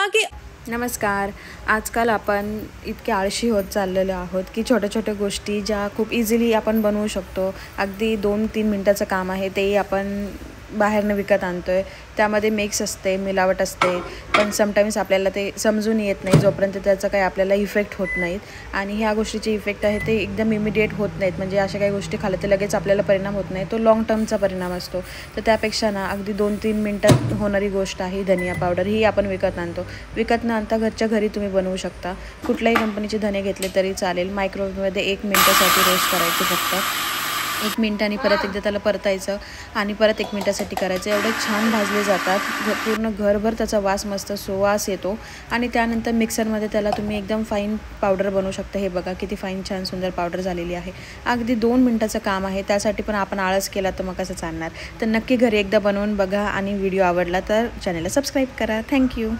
की नमस्कार। आजकाल आपण इतके आळशी होत चाललेलो आहोत की छोट्या छोट्या गोष्टी ज्या खूप इझिली आपण बनवू शकतो, अगदी 2-3 मिनटाचं काम आहे तेही आपण बाहेरनं विकत आणतो आहे. त्यामध्ये मिक्स असते, मिलावट असते, पण समटाईम्स आपल्याला ते समजून येत नाही जोपर्यंत त्याचा काही आपल्याला इफेक्ट होत नाहीत. आणि ह्या गोष्टीचे इफेक्ट आहे ते एकदम इमिडिएट होत नाहीत, म्हणजे अशा काही गोष्टी खाल्ल्या तर लगेच आपल्याला परिणाम होत नाही, तो लाँग टर्मचा परिणाम असतो. तर त्यापेक्षा ना अगदी 2-3 मिनटात होणारी गोष्ट आहे धनिया पावडर, ही आपण विकत आणतो. विकत न आणता घरच्या घरी तुम्ही बनवू शकता. कुठल्याही कंपनीचे धने घेतले तरी चालेल. मायक्रोवेव्हमध्ये 1 मिनटासाठी रोस्ट करायचे फक्त. 1 मिनिटाने परत एकदा त्याला परतायचं आणि परत 1 मिनिटासाठी करायचं. एवढे छान भाजले जातात, पूर्ण घरभर त्याचा वास मस्त सुवास येतो. आणि त्यानंतर मिक्सरमध्ये त्याला तुम्ही एकदम फाईन पावडर बनवू शकता. हे बघा किती फाईन छान सुंदर पावडर झालेली आहे. अगदी 2 मिनिटाचं काम आहे, त्यासाठी पण आपण आळस केला तर मग कसं चालणार. तर नक्की घरी एकदा बनवून बघा आणि व्हिडिओ आवडला तर चॅनलला सबस्क्राईब करा. थँक्यू.